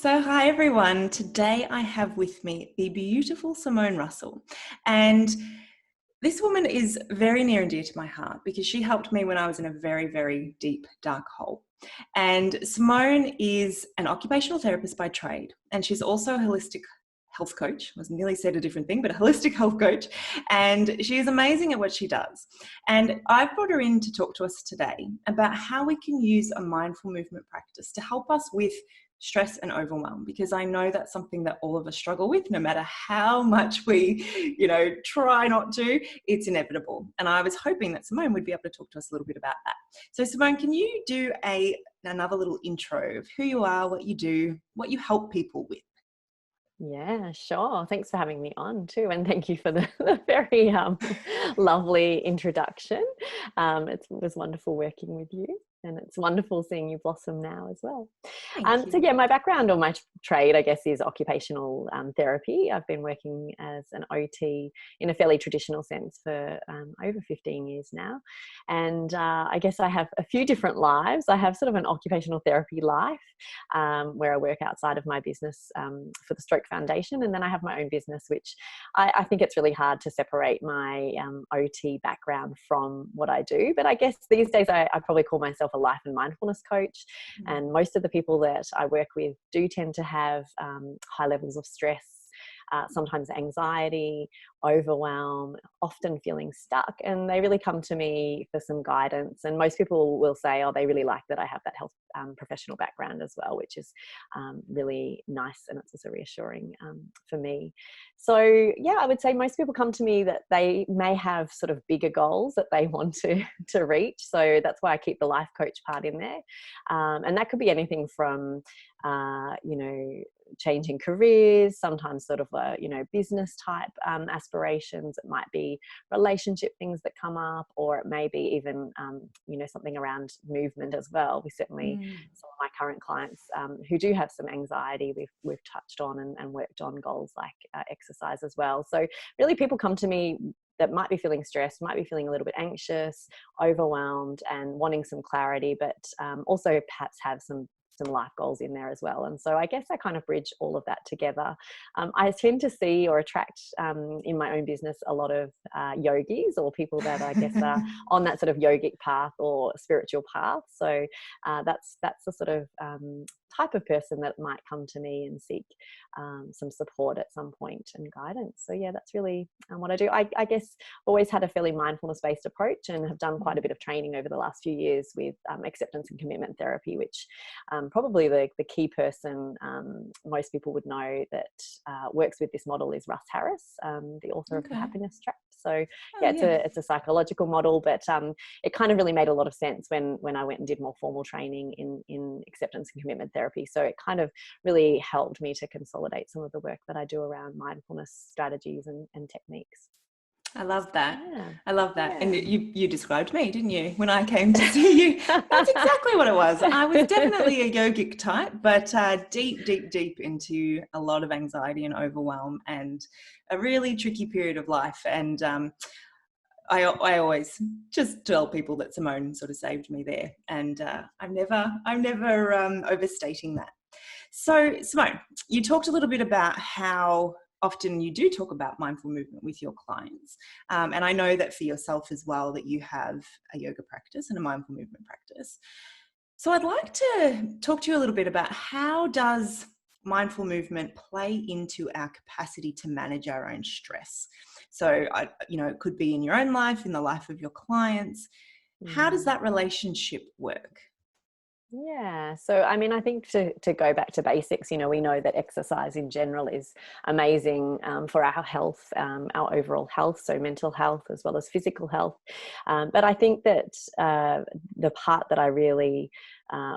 So, hi everyone. Today I have with me the beautiful Simone Russell. And this woman is very near and dear to my heart because she helped me when I was in a very, very deep, dark hole. And Simone is an occupational therapist by trade, and she's also a holistic health coach. I was nearly said a different thing, but a holistic health coach. And she is amazing at what she does. And I've brought her in to talk to us today about how we can use a mindful movement practice to help us with stress and overwhelm, because I know that's something that all of us struggle with. No matter how much we, try not to, it's inevitable. And I was hoping that Simone would be able to talk to us a little bit about that. So Simone, can you do another little intro of who you are, what you do, what you help people with? Yeah, sure. Thanks for having me on too. And thank you for the very lovely introduction. It was wonderful working with you. And it's wonderful seeing you blossom now as well. Thank So you. yeah, my background or my trade, I guess, is occupational therapy. I've been working as an OT in a fairly traditional sense for over 15 years now. And I guess I have a few different lives. I have sort of an occupational therapy life where I work outside of my business for the Stroke Foundation. And then I have my own business, which I think it's really hard to separate my OT background from what I do. But I guess these days I probably call myself a life and mindfulness coach. And most of the people that I work with do tend to have high levels of stress, sometimes anxiety, overwhelm, often feeling stuck. And they really come to me for some guidance. And most people will say, oh, they really like that I have that health professional background as well, which is really nice. And it's also reassuring for me. So yeah, I would say most people come to me that they may have sort of bigger goals that they want to reach. So that's why I keep the life coach part in there. And that could be anything from, changing careers, sometimes sort of business type aspirations. It might be relationship things that come up, or it may be even something around movement as well. We certainly, some of my current clients who do have some anxiety, we've touched on and worked on goals like exercise as well. So really people come to me that might be feeling stressed, might be feeling a little bit anxious, overwhelmed, and wanting some clarity, but also perhaps have some life goals in there as well. And so I guess I kind of bridge all of that together. I tend to see or attract in my own business a lot of yogis, or people that I guess are on that sort of yogic path or spiritual path. So that's the sort of type of person that might come to me and seek some support at some point and guidance. So yeah, that's really what I do. I guess I've always had a fairly mindfulness-based approach and have done quite a bit of training over the last few years with acceptance and commitment therapy, which probably the key person most people would know that works with this model is Russ Harris, the author of The Happiness Trap. So yeah, it's a psychological model, but it kind of really made a lot of sense when I went and did more formal training in acceptance and commitment therapy. So it kind of really helped me to consolidate some of the work that I do around mindfulness strategies and techniques. I love that. Yeah. I love that. Yeah. And you described me, didn't you, when I came to see you? That's exactly what it was. I was definitely a yogic type, but deep, deep, deep into a lot of anxiety and overwhelm and a really tricky period of life. And I always just tell people that Simone sort of saved me there. And I'm never overstating that. So Simone, you talked a little bit about how often you do talk about mindful movement with your clients. And I know that for yourself as well, that you have a yoga practice and a mindful movement practice. So I'd like to talk to you a little bit about how does mindful movement play into our capacity to manage our own stress? So, it could be in your own life, in the life of your clients. How does that relationship work? Yeah. So, I mean, I think to go back to basics, we know that exercise in general is amazing for our health, our overall health, so mental health as well as physical health. But I think that the part that I really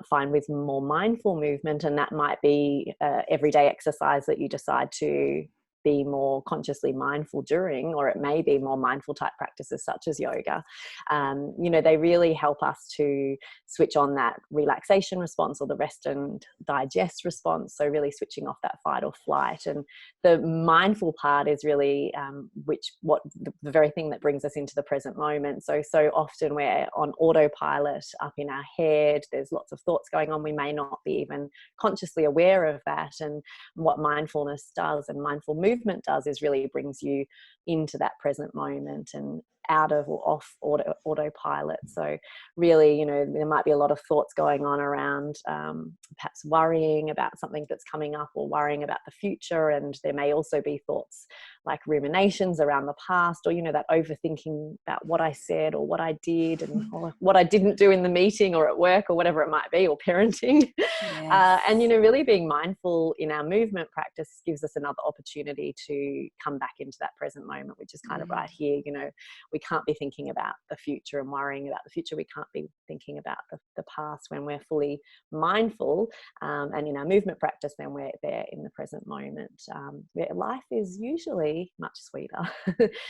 find with more mindful movement, and that might be everyday exercise that you decide to be more consciously mindful during, or it may be more mindful type practices such as yoga. You know, they really help us to switch on that relaxation response or the rest and digest response. So really switching off that fight or flight. And the mindful part is really the very thing that brings us into the present moment. So often we're on autopilot up in our head. There's lots of thoughts going on. We may not be even consciously aware of that. And what mindfulness does and mindful movement does is really brings you into that present moment and out of or off autopilot. So really, you know, there might be a lot of thoughts going on around perhaps worrying about something that's coming up or worrying about the future. And there may also be thoughts like ruminations around the past, or, you know, that overthinking about what I said or what I did and or what I didn't do in the meeting or at work or whatever it might be, or parenting. Yes. And, you know, really being mindful in our movement practice gives us another opportunity to come back into that present moment, which is kind of right here. You know, we can't be thinking about the future and worrying about the future. We can't be thinking about the past when we're fully mindful. And in our movement practice, then we're there in the present moment. Life is usually much sweeter.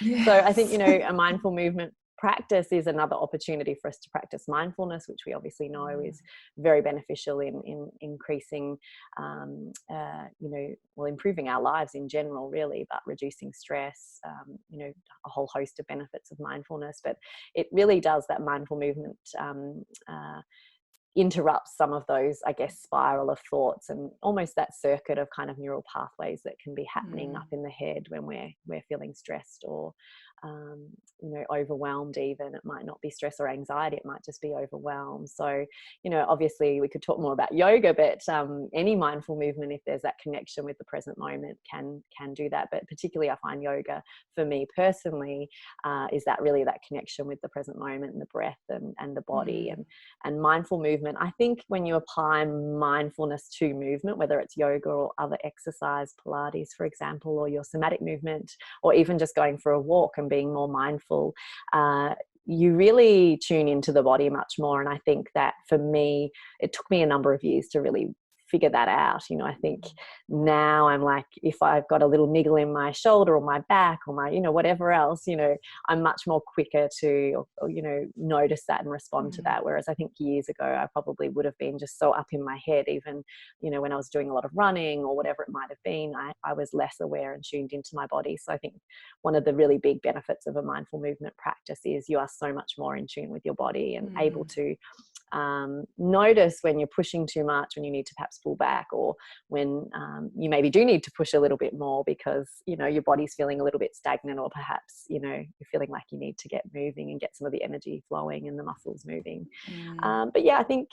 Yes. So I think, you know, a mindful movement practice is another opportunity for us to practice mindfulness, which we obviously know is very beneficial in increasing, you know, well, improving our lives in general, really, but reducing stress, you know, a whole host of benefits of mindfulness. But it really does, that mindful movement interrupts some of those, I guess, spiral of thoughts and almost that circuit of kind of neural pathways that can be happening up in the head when we're feeling stressed or you know, overwhelmed. Even it might not be stress or anxiety, it might just be overwhelmed. So, you know, obviously we could talk more about yoga, but any mindful movement, if there's that connection with the present moment, can do that. But particularly I find yoga for me personally is that really that connection with the present moment and the breath and the body and mindful movement. I think when you apply mindfulness to movement, whether it's yoga or other exercise, Pilates, for example, or your somatic movement, or even just going for a walk and being more mindful, you really tune into the body much more. And I think that for me, it took me a number of years to really figure that out. You know, I think now I'm like, if I've got a little niggle in my shoulder or my back or my, you know, whatever else, you know, I'm much more quicker to, or, you know, notice that and respond to that. Whereas I think years ago, I probably would have been just so up in my head, even, you know, when I was doing a lot of running or whatever it might have been, I was less aware and tuned into my body. So I think one of the really big benefits of a mindful movement practice is you are so much more in tune with your body and able to notice when you're pushing too much, when you need to perhaps pull back, or when you maybe do need to push a little bit more because, you know, your body's feeling a little bit stagnant, or perhaps, you know, you're feeling like you need to get moving and get some of the energy flowing and the muscles moving. But yeah, I think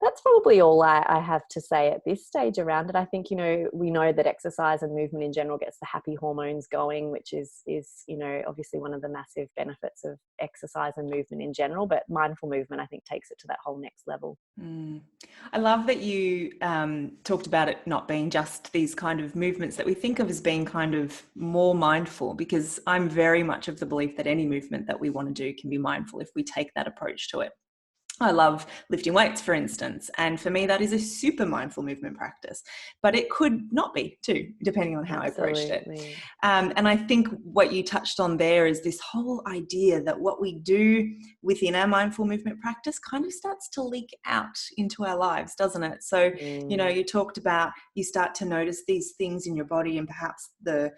that's probably all I have to say at this stage around it. I think, you know, we know that exercise and movement in general gets the happy hormones going, which is, you know, obviously one of the massive benefits of exercise and movement in general, but mindful movement, I think, takes it to that whole next level. I love that you talked about it not being just these kind of movements that we think of as being kind of more mindful, because I'm very much of the belief that any movement that we want to do can be mindful if we take that approach to it. I love lifting weights, for instance, and for me that is a super mindful movement practice, but it could not be too, depending on how I approached it. And I think what you touched on there is this whole idea that what we do within our mindful movement practice kind of starts to leak out into our lives, doesn't it? So, you know, you talked about you start to notice these things in your body and perhaps the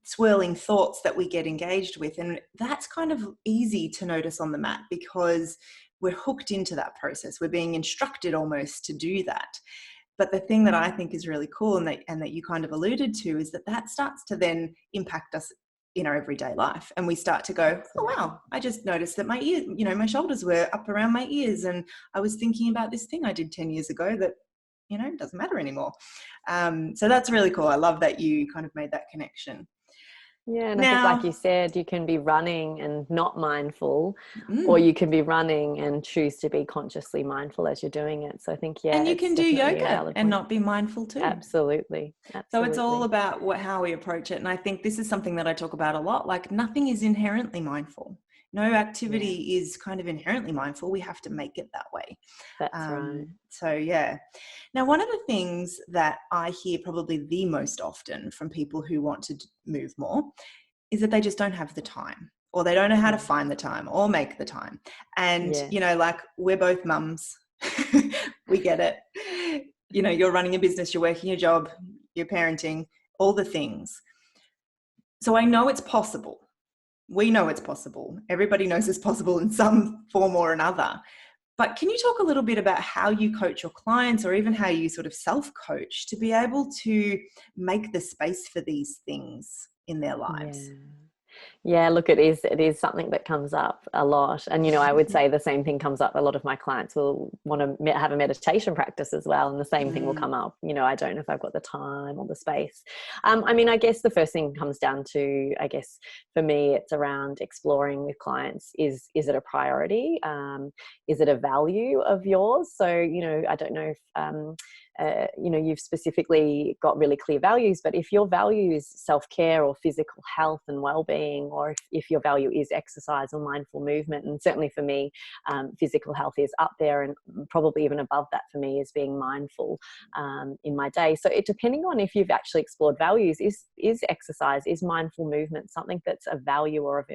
swirling thoughts that we get engaged with, and that's kind of easy to notice on the mat because we're hooked into that process. We're being instructed almost to do that. But the thing that I think is really cool and that you kind of alluded to is that starts to then impact us in our everyday life. And we start to go, oh, wow, I just noticed that my ear, you know, my shoulders were up around my ears. And I was thinking about this thing I did 10 years ago that, you know, doesn't matter anymore. So that's really cool. I love that you kind of made that connection. Yeah, and I think, like you said, you can be running and not mindful, or you can be running and choose to be consciously mindful as you're doing it. So I think, yeah, and you can do yoga and point. not be mindful too. Absolutely. So it's all about how we approach it. And I think this is something that I talk about a lot. Like, nothing is inherently mindful. No activity is kind of inherently mindful. We have to make it that way. That's right. So yeah. Now, one of the things that I hear probably the most often from people who want to move more is that they just don't have the time, or they don't know how to find the time or make the time. And, you know, like, we're both mums. We get it. You know, you're running a business, you're working a job, you're parenting, all the things. So I know it's possible. We know it's possible. Everybody knows it's possible in some form or another. But can you talk a little bit about how you coach your clients, or even how you sort of self-coach to be able to make the space for these things in their lives? Yeah, look, it is something that comes up a lot. And, you know, I would say the same thing comes up. A lot of my clients will want to have a meditation practice as well. And the same thing will come up. You know, I don't know if I've got the time or the space. I mean, I guess the first thing comes down to, I guess, for me, it's around exploring with clients. Is it a priority? Is it a value of yours? So, you know, I don't know if, you know, you've specifically got really clear values, but if your value is self-care or physical health and well-being, or if your value is exercise or mindful movement, and certainly for me, physical health is up there, and probably even above that for me is being mindful in my day. So depending on if you've actually explored values, is exercise, is mindful movement something that's a value or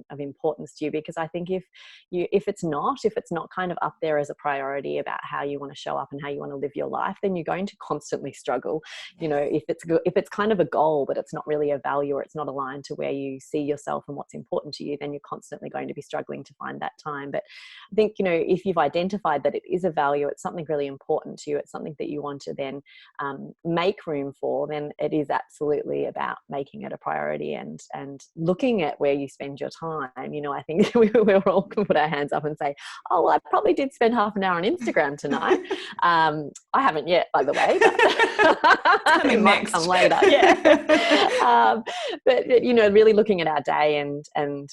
of importance to you? Because I think if it's not kind of up there as a priority about how you want to show up and how you want to live your life, then you're going to constantly struggle. You know, if it's kind of a goal but it's not really a value, or it's not aligned to where you see yourself and what's important to you, then you're constantly going to be struggling to find that time. But I think, you know, if you've identified that it is a value, it's something really important to you, it's something that you want to then make room for, then it is absolutely about making it a priority and looking at where you spend your time. You know, I think we're all can put our hands up and say, oh, well, I probably did spend half an hour on Instagram tonight. I haven't yet, by the way, but it might come later. Yeah. But, you know, really looking at our day and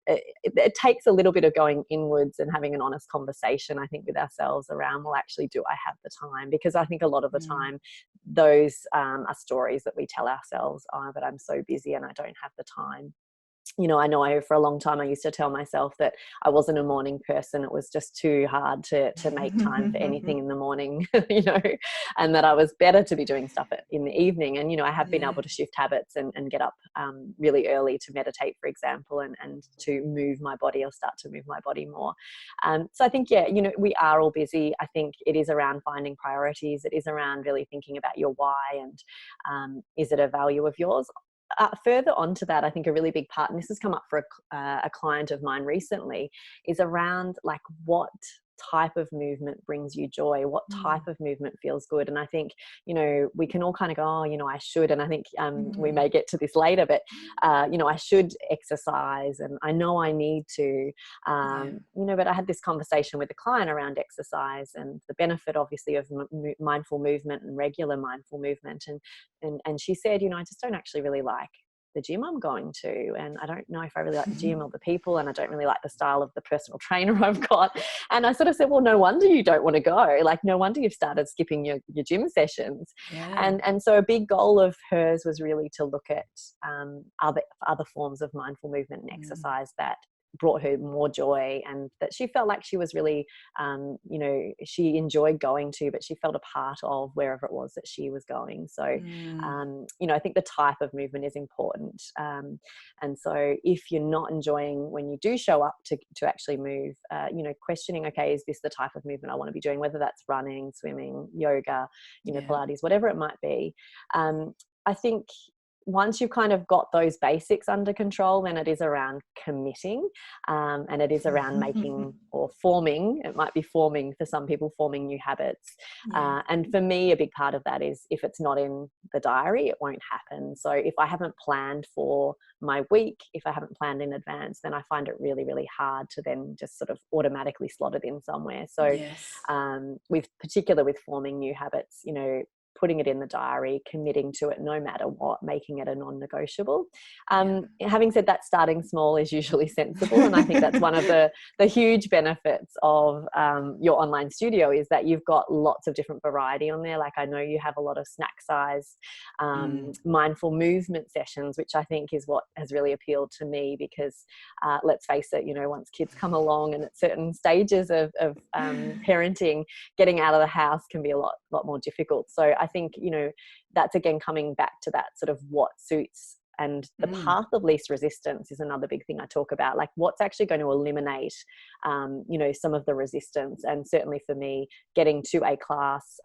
it takes a little bit of going inwards and having an honest conversation, I think, with ourselves around, well, actually, do I have the time? Because I think a lot of the time, those are stories that we tell ourselves, oh, but I'm so busy and I don't have the time. You know for a long time I used to tell myself that I wasn't a morning person. It was just too hard to make time for anything in the morning, you know, and that I was better to be doing stuff in the evening. And, you know, I have been able to shift habits and get up really early to meditate, for example, and to move my body, or start to move my body more. So I think, you know, we are all busy. I think it is around finding priorities. It is around really thinking about your why, and is it a value of yours? Further on to that, I think a really big part, and this has come up for a client of mine recently, is around like what type of movement brings you joy, what type of movement feels good. And I think, you know, we can all kind of go, oh, you know, I should, and I think we may get to this later, but you know, I should exercise and I know I need to, you know, but I had this conversation with a client around exercise and the benefit obviously of mindful movement and regular mindful movement, and she said, you know, I just don't actually really like the gym I'm going to, and I don't know if I really like the gym or the people, and I don't really like the style of the personal trainer I've got. And I sort of said, well, no wonder you don't want to go. Like, no wonder you've started skipping your gym sessions. And so a big goal of hers was really to look at other forms of mindful movement and exercise that brought her more joy, and that she felt like she was really, you know, she enjoyed going to, but she felt a part of wherever it was that she was going. So, you know, I think the type of movement is important. And so if you're not enjoying when you do show up to actually move, you know, questioning, okay, is this the type of movement I want to be doing? Whether that's running, swimming, yoga, you know, Pilates, whatever it might be. I think once you've kind of got those basics under control, then it is around committing, and it is around making or forming, it might be forming for some people, forming new habits. And for me, a big part of that is if it's not in the diary, it won't happen. So if I haven't planned for my week, if I haven't planned in advance, then I find it really, really hard to then just sort of automatically slot it in somewhere. So with forming new habits, you know, putting it in the diary, committing to it no matter what, making it a non-negotiable. Having said that, starting small is usually sensible, and I think that's one of the huge benefits of your online studio, is that you've got lots of different variety on there. Like, I know you have a lot of snack size mindful movement sessions, which I think is what has really appealed to me, because let's face it, you know, once kids come along and at certain stages of parenting, getting out of the house can be a lot more difficult. So I think, you know, that's again coming back to that sort of what suits, and the path of least resistance is another big thing I talk about. Like, what's actually going to eliminate, you know, some of the resistance. And certainly for me, getting to a class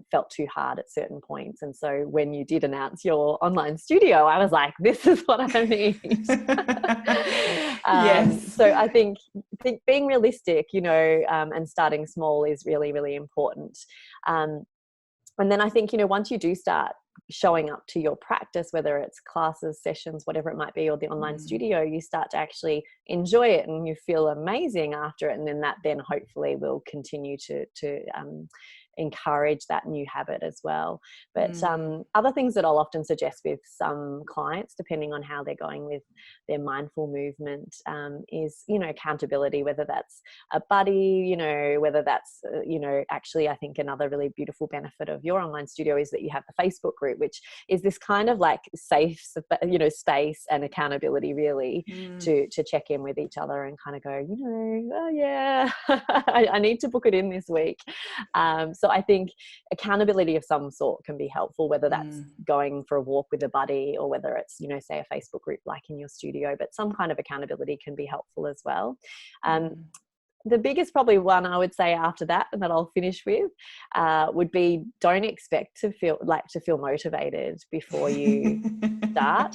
felt too hard at certain points. And so when you did announce your online studio, I was like, this is what I need. Yes. So I think being realistic, you know, and starting small is really, really important. And then I think, you know, once you do start showing up to your practice, whether it's classes, sessions, whatever it might be, or the online studio, you start to actually enjoy it and you feel amazing after it. And then that then hopefully will continue to encourage that new habit as well. But other things that I'll often suggest with some clients, depending on how they're going with their mindful movement, is, you know, accountability, whether that's a buddy, you know, whether that's, you know, actually I think another really beautiful benefit of your online studio is that you have the Facebook group, which is this kind of like safe, you know, space and accountability really to check in with each other and kind of go, you know, oh yeah, I need to book it in this week. So I think accountability of some sort can be helpful, whether that's going for a walk with a buddy, or whether it's, you know, say a Facebook group like in your studio, but some kind of accountability can be helpful as well. The biggest probably one I would say after that, and that I'll finish with, would be, don't expect to feel motivated before you start.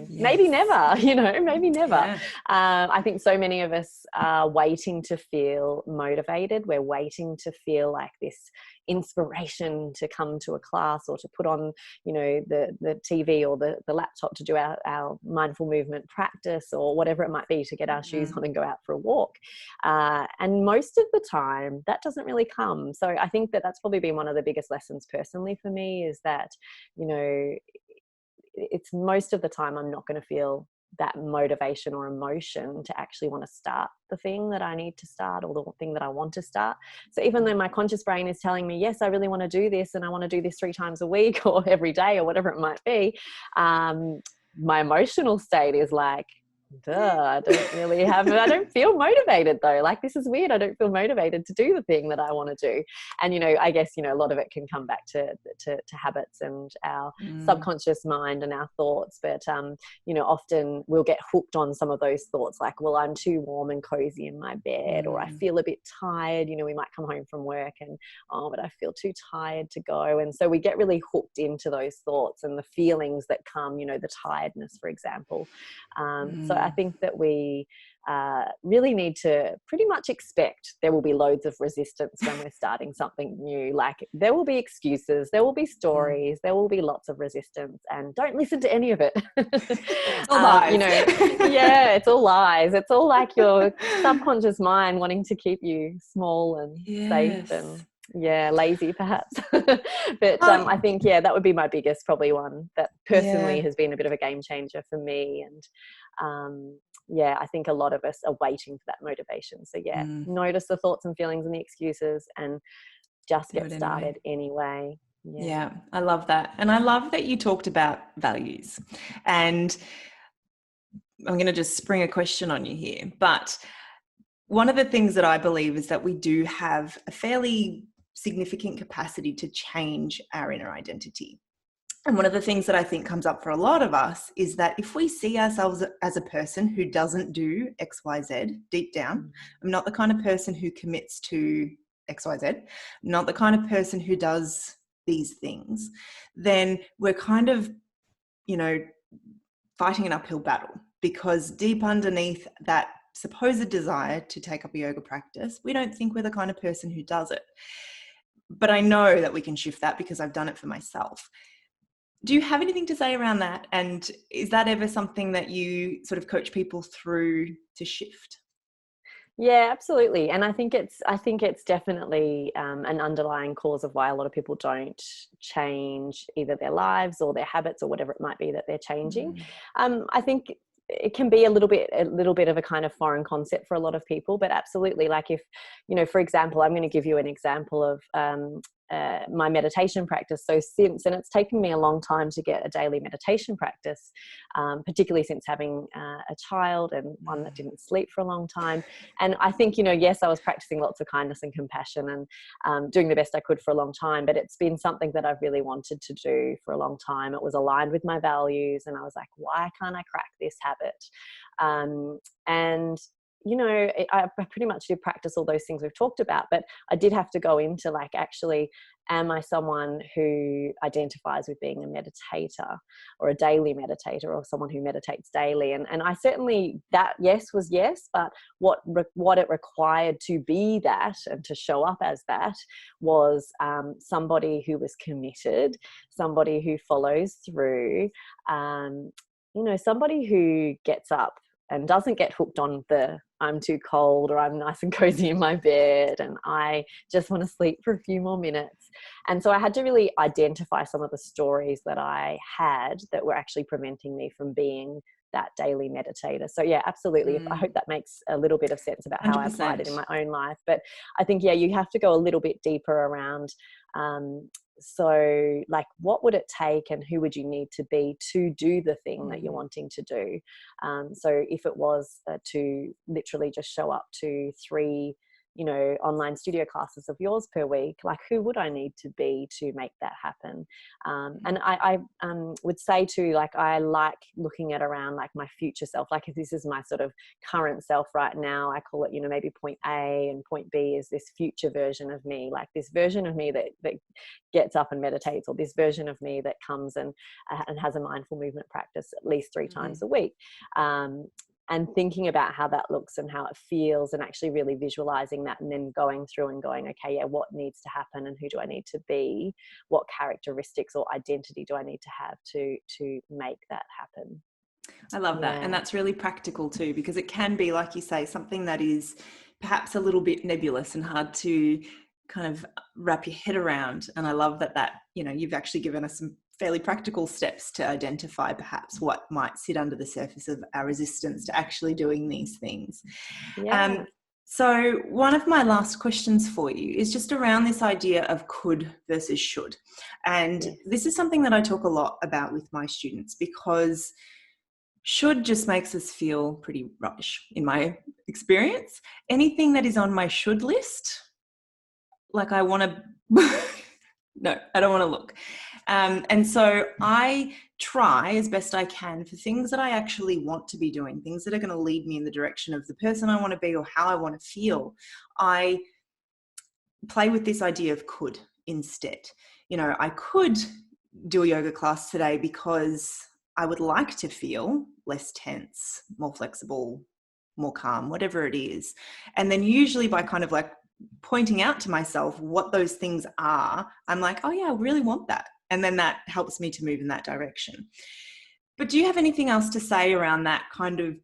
Maybe never, you know, maybe never. Yeah. I think so many of us are waiting to feel motivated. We're waiting to feel like this inspiration to come to a class, or to put on, you know, the TV or the laptop to do our mindful movement practice, or whatever it might be, to get our shoes on and go out for a walk. And most of the time that doesn't really come. So I think that that's probably been one of the biggest lessons personally for me, is that, you know, it's most of the time I'm not going to feel that motivation or emotion to actually want to start the thing that I need to start, or the thing that I want to start. So even though my conscious brain is telling me, yes, I really want to do this, and I want to do this 3 times a week or every day or whatever it might be, my emotional state is like, I don't feel motivated though. Like, this is weird. I don't feel motivated to do the thing that I want to do. And, you know, I guess, you know, a lot of it can come back to habits and our subconscious mind and our thoughts. But, you know, often we'll get hooked on some of those thoughts, like, well, I'm too warm and cozy in my bed, or I feel a bit tired. You know, we might come home from work and, oh, but I feel too tired to go. And so we get really hooked into those thoughts and the feelings that come, you know, the tiredness, for example. So I think that we really need to pretty much expect there will be loads of resistance when we're starting something new. Like, there will be excuses, there will be stories, there will be lots of resistance, and don't listen to any of it. It's all lies. You know, yeah, it's all lies. It's all like your subconscious mind wanting to keep you small and safe and lazy perhaps. But I think that would be my biggest probably one that personally has been a bit of a game changer for me. And I think a lot of us are waiting for that motivation. So notice the thoughts and feelings and the excuses, and just get started anyway. Yeah, I love that. And I love that you talked about values. And I'm going to just spring a question on you here, but one of the things that I believe is that we do have a fairly significant capacity to change our inner identity. And one of the things that I think comes up for a lot of us is that if we see ourselves as a person who doesn't do X, Y, Z deep down, I'm not the kind of person who commits to X, Y, Z, not the kind of person who does these things, then we're kind of, you know, fighting an uphill battle, because deep underneath that supposed desire to take up a yoga practice, we don't think we're the kind of person who does it. But I know that we can shift that because I've done it for myself. Do you have anything to say around that? And is that ever something that you sort of coach people through to shift? Yeah, absolutely. And I think it's definitely an underlying cause of why a lot of people don't change either their lives or their habits or whatever it might be that they're changing. Mm. I think it can be a little bit of a kind of foreign concept for a lot of people, but absolutely, like if, you know, for example, I'm going to give you an example of my meditation practice. So and it's taken me a long time to get a daily meditation practice, particularly since having a child and one that didn't sleep for a long time. And I think, you know, yes, I was practicing lots of kindness and compassion and doing the best I could for a long time, but it's been something that I've really wanted to do for a long time. It was aligned with my values, and I was like, why can't I crack this habit? And you know, I pretty much did practice all those things we've talked about, but I did have to go into like, actually, am I someone who identifies with being a meditator or a daily meditator or someone who meditates daily? And I certainly, that yes was yes, but what it required to be that and to show up as that was somebody who was committed, somebody who follows through, you know, somebody who gets up and doesn't get hooked on the I'm too cold or I'm nice and cozy in my bed and I just want to sleep for a few more minutes. And so I had to really identify some of the stories that I had that were actually preventing me from being that daily meditator. So yeah, absolutely. I hope that makes a little bit of sense about how I applied it in 100%. my own life. But I think, yeah, you have to go a little bit deeper around so like, what would it take and who would you need to be to do the thing that you're wanting to do? So if it was to literally just show up to 3, you know, online studio classes of yours per week, like who would I need to be to make that happen? And I would say too, like, I like looking at around like my future self, like if this is my sort of current self right now, I call it, you know, maybe point A and point B is this future version of me, like this version of me that gets up and meditates, or this version of me that comes and has a mindful movement practice at least 3 times a week. And thinking about how that looks and how it feels, and actually really visualizing that, and then going through and going, okay, yeah, what needs to happen and who do I need to be? What characteristics or identity do I need to have to make that happen? I love that. And Yeah. that's really practical too, because it can be, like you say, something that is perhaps a little bit nebulous and hard to kind of wrap your head around. And I love that, you know, you've actually given us some fairly practical steps to identify perhaps what might sit under the surface of our resistance to actually doing these things. Yeah. So one of my last questions for you is just around this idea of could versus should. And Yes. this is something that I talk a lot about with my students, because should just makes us feel pretty rubbish in my experience. Anything that is on my should list, like I want to, no, I don't want to look. And so I try as best I can for things that I actually want to be doing, things that are going to lead me in the direction of the person I want to be or how I want to feel. I play with this idea of could instead. You know, I could do a yoga class today because I would like to feel less tense, more flexible, more calm, whatever it is. And then usually by kind of like pointing out to myself what those things are, I'm like, oh yeah, I really want that. And then that helps me to move in that direction. But do you have anything else to say around that kind of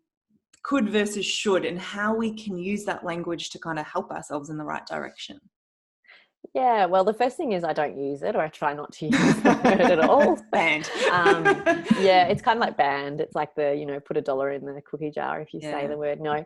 could versus should, and how we can use that language to kind of help ourselves in the right direction? Yeah, well, the first thing is I don't use it, or I try not to use the word at all. Banned. Yeah, it's kind of like banned. It's like the, you know, put $1 in the cookie jar if you say Yeah. the word no.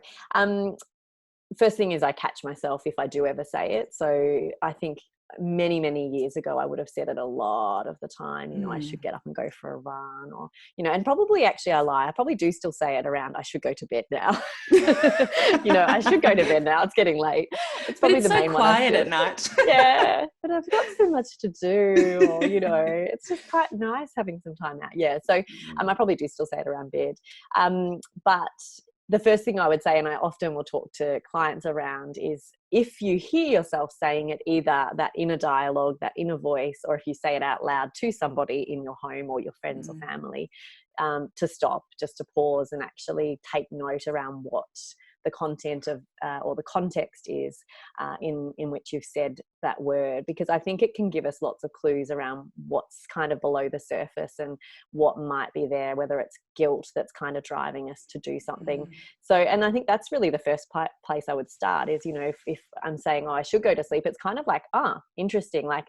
First thing is I catch myself if I do ever say it. So I think many years ago I would have said it a lot of the time, you know, I should get up and go for a run, or, you know, and probably actually I lie, I probably do still say it around I should go to bed now. You know, I should go to bed now, it's getting late. It's But probably it's the so main one I've quiet at said. night. Yeah, but I've got so much to do, or, you know, it's just quite nice having some time out. Yeah, so I probably do still say it around bed. But the first thing I would say, and I often will talk to clients around, is if you hear yourself saying it, either that inner dialogue, that inner voice, or if you say it out loud to somebody in your home or your friends or family, to stop, just to pause and actually take note around what the content of or the context is in which you've said that word, because I think it can give us lots of clues around what's kind of below the surface and what might be there, whether it's guilt that's kind of driving us to do something. So, and I think that's really the first place I would start is, you know, if I'm saying, oh, I should go to sleep, it's kind of like, interesting, like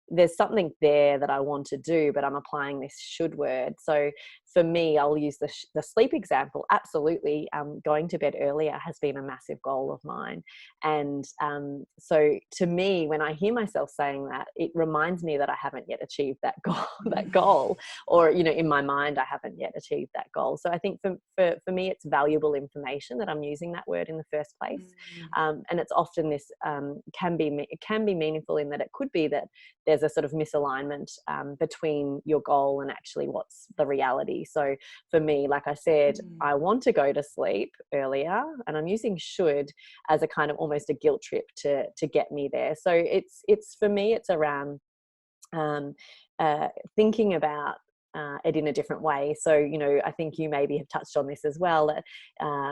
there's something there that I want to do, but I'm applying this should word. So for me, I'll use the sleep example. Absolutely. Going to bed earlier has been a massive goal of mine. And so to me, when I hear myself saying that, it reminds me that I haven't yet achieved that goal, or, you know, in my mind, I haven't yet achieved that goal. So I think for me, it's valuable information that I'm using that word in the first place. And it's often this can be meaningful in that it could be that there's a sort of misalignment between your goal and actually what's the reality. So for me, like I said, I want to go to sleep earlier, and I'm using should as a kind of almost a guilt trip to get me there. So it's for me, it's around thinking about it in a different way. So, you know, I think you maybe have touched on this as well, that,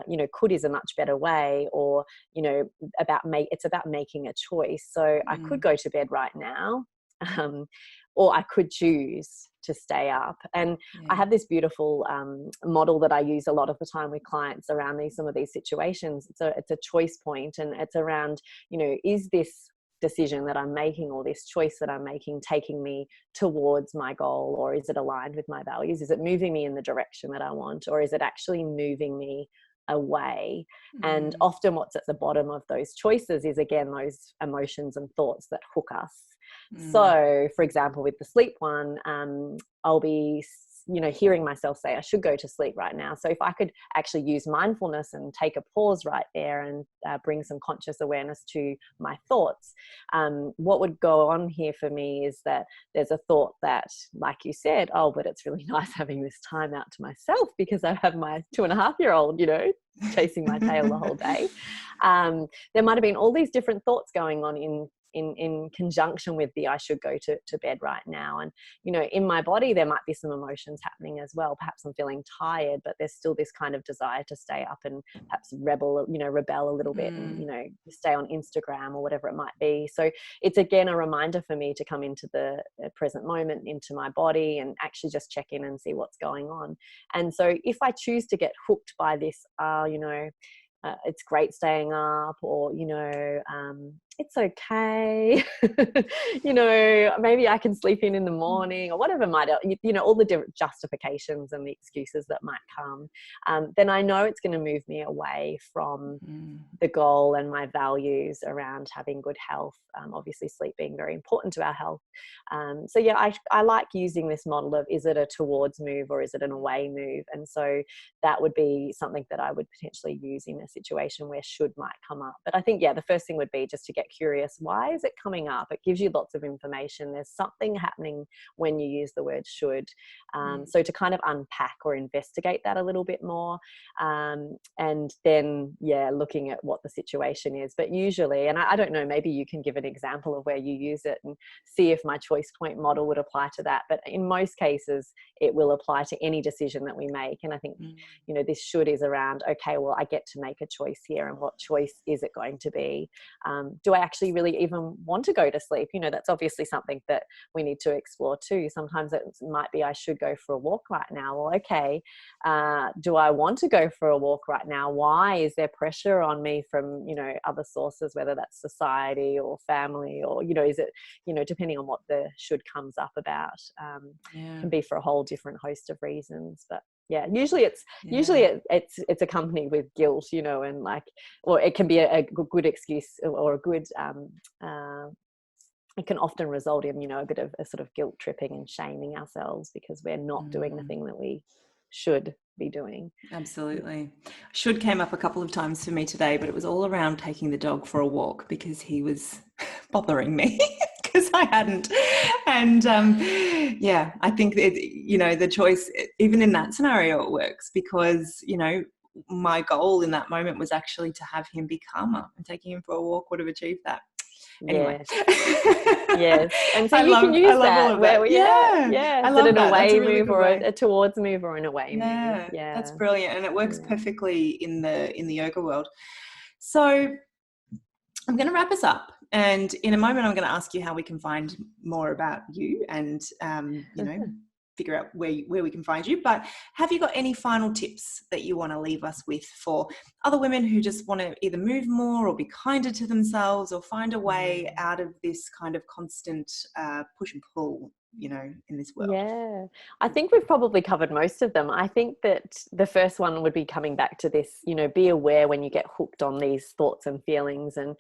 you know, could is a much better way, or, you know, it's about making a choice. So I could go to bed right now, or I could choose to stay up. And I have this beautiful model that I use a lot of the time with clients around some of these situations. It's a choice point, and it's around, you know, is this decision that I'm making, or this choice that I'm making, taking me towards my goal, or is it aligned with my values? Is it moving me in the direction that I want, or is it actually moving me away? And often what's at the bottom of those choices is, again, those emotions and thoughts that hook us. So for example, with the sleep one, I'll be, you know, hearing myself say I should go to sleep right now. So if I could actually use mindfulness and take a pause right there and bring some conscious awareness to my thoughts, what would go on here for me is that there's a thought that, like you said, oh, but it's really nice having this time out to myself because I have my 2.5-year-old, you know, chasing my tail the whole day. There might have been all these different thoughts going on in conjunction with the I should go to bed right now. And, you know, in my body, there might be some emotions happening as well. Perhaps I'm feeling tired, but there's still this kind of desire to stay up and perhaps rebel a little bit and, you know, stay on Instagram or whatever it might be. So it's, again, a reminder for me to come into the present moment, into my body, and actually just check in and see what's going on. And so if I choose to get hooked by this, you know, it's great staying up, or, you know, it's okay, you know, maybe I can sleep in the morning, or whatever might, you know, all the different justifications and the excuses that might come, then I know it's going to move me away from the goal and my values around having good health. Obviously sleep being very important to our health. So yeah, I like using this model of, is it a towards move or is it an away move? And so that would be something that I would potentially use in a situation where should might come up. But I think, yeah, the first thing would be just to get curious. Why is it coming up? It gives you lots of information. There's something happening when you use the word should. So to kind of unpack or investigate that a little bit more, and then, yeah, looking at what the situation is. But usually, and I don't know, maybe you can give an example of where you use it and see if my choice point model would apply to that. But in most cases, it will apply to any decision that we make. And I think, you know, this should is around, okay, well, I get to make a choice here, and what choice is it going to be? Do I actually really even want to go to sleep? You know, that's obviously something that we need to explore too. Sometimes it might be, I should go for a walk right now. Well, okay, do I want to go for a walk right now? Why? Is there pressure on me from, you know, other sources, whether that's society or family, or, you know, is it, you know, depending on what the should comes up about, can be for a whole different host of reasons. But yeah, usually it's accompanied with guilt, you know, and like, or it can be a good excuse or a good, it can often result in, you know, a bit of a sort of guilt tripping and shaming ourselves because we're not doing the thing that we should be doing. Absolutely. Should came up a couple of times for me today, but it was all around taking the dog for a walk because he was bothering me because I hadn't. And yeah, I think that, you know, the choice, even in that scenario, it works because, you know, my goal in that moment was actually to have him be calmer, and taking him for a walk would have achieved that. Anyway. Yes. Yes. And so you can I use love all that of that. where, Yeah. yeah. I Is it love an that. That's away a really move good or way. a towards move or an away move? Yeah. Yeah. That's brilliant. And it works Yeah. perfectly in the yoga world. So I'm going to wrap us up, and in a moment I'm going to ask you how we can find more about you and figure out where we can find you. But have you got any final tips that you want to leave us with for other women who just want to either move more or be kinder to themselves or find a way out of this kind of constant push and pull, in this world? Yeah, I think we've probably covered most of them. I think that the first one would be coming back to this, be aware when you get hooked on these thoughts and feelings, and,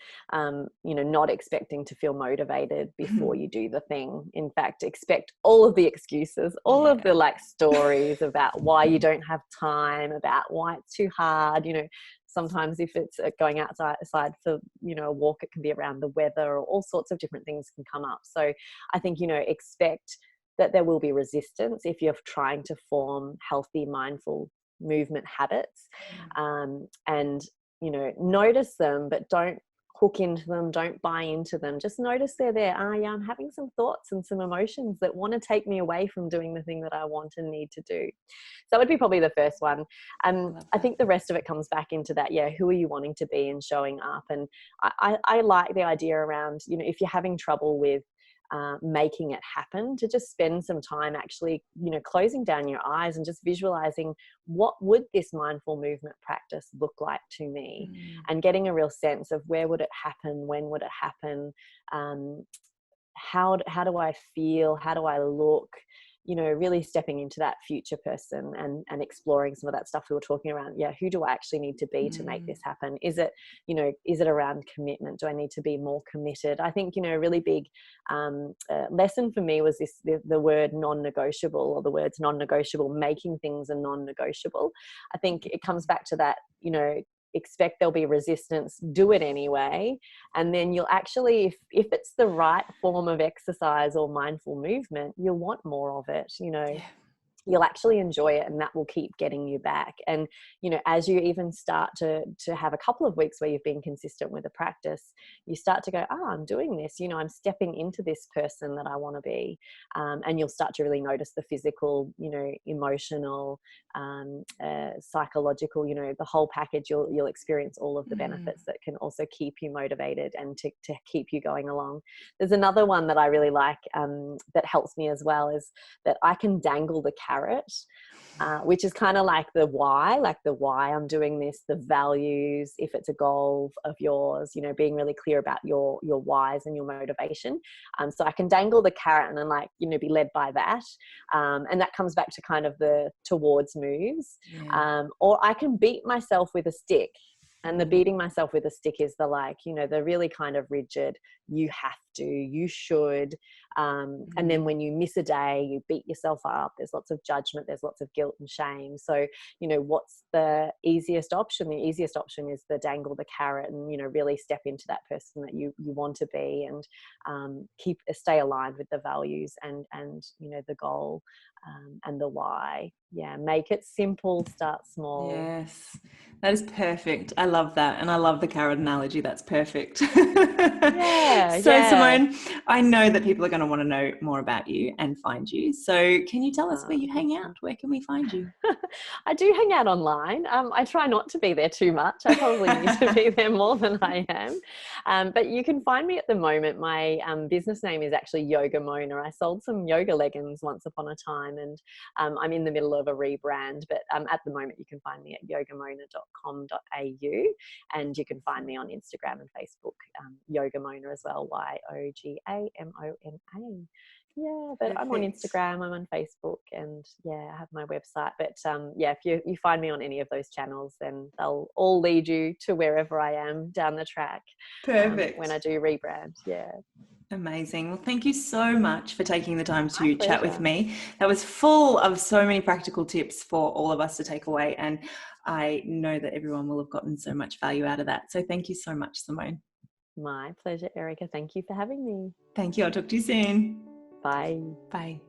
not expecting to feel motivated before you do the thing. In fact, expect all of the excuses, all of the stories about why you don't have time, about why it's too hard. Sometimes if it's going outside for, a walk, it can be around the weather, or all sorts of different things can come up. So I think, expect that there will be resistance if you're trying to form healthy, mindful movement habits. And, notice them, but don't hook into them, don't buy into them. Just notice they're there. Yeah, I'm having some thoughts and some emotions that want to take me away from doing the thing that I want and need to do. So that would be probably the first one. I think the rest of it comes back into that, who are you wanting to be and showing up? And I like the idea around, if you're having trouble with making it happen, to just spend some time actually, closing down your eyes and just visualizing what would this mindful movement practice look like to me, and getting a real sense of where would it happen, when would it happen, how do I feel, how do I look, really stepping into that future person and exploring some of that stuff we were talking around. Who do I actually need to be to make this happen? Is it around commitment? Do I need to be more committed? I think, a really big lesson for me was the word non-negotiable, or the words non-negotiable, making things a non-negotiable. I think it comes back to that, expect there'll be resistance, do it anyway, and then you'll actually, if it's the right form of exercise or mindful movement, you'll want more of it. You'll actually enjoy it, and that will keep getting you back. And as you even start to have a couple of weeks where you've been consistent with the practice, you start to go, I'm doing this, I'm stepping into this person that I want to be, and you'll start to really notice the physical, emotional, psychological, the whole package. You'll experience all of the benefits that can also keep you motivated and to keep you going along. There's another one that I really like, that helps me as well, is that I can dangle the carrot, which is kind of like the why I'm doing this, the values, if it's a goal of yours, being really clear about your whys and your motivation. So I can dangle the carrot and then be led by that. And that comes back to kind of the towards moves. Or I can beat myself with a stick. And the beating myself with a stick is the really kind of rigid, you have to, you should. And then when you miss a day, you beat yourself up. There's lots of judgment. There's lots of guilt and shame. So, what's the easiest option? The easiest option is the dangle the carrot and, really step into that person that you want to be, and stay aligned with the values and the goal, and the why. Make it simple, start small. Yes, that is perfect. I love that. And I love the carrot analogy. That's perfect. So Simone, I know that people are going to want to know more about you and find you. So can you tell us where you hang out? Where can we find you? I do hang out online. I try not to be there too much. I probably need to be there more than I am. But you can find me at the moment. My business name is actually Yoga Mona. I sold some yoga leggings once upon a time, and I'm in the middle of a rebrand. But at the moment, you can find me at yogamona.com.au, and you can find me on Instagram and Facebook, Yoga Mona as well, YOGAMONA. But I'm on Instagram, I'm on Facebook, and I have my website. But if you find me on any of those channels, then they'll all lead you to wherever I am down the track. Perfect. When I do rebrand. Amazing. Well, thank you so much for taking the time to chat with me. That was full of so many practical tips for all of us to take away, and I know that everyone will have gotten so much value out of that. So thank you so much, Simone. My pleasure, Erica. Thank you for having me. Thank you. I'll talk to you soon. Bye. Bye.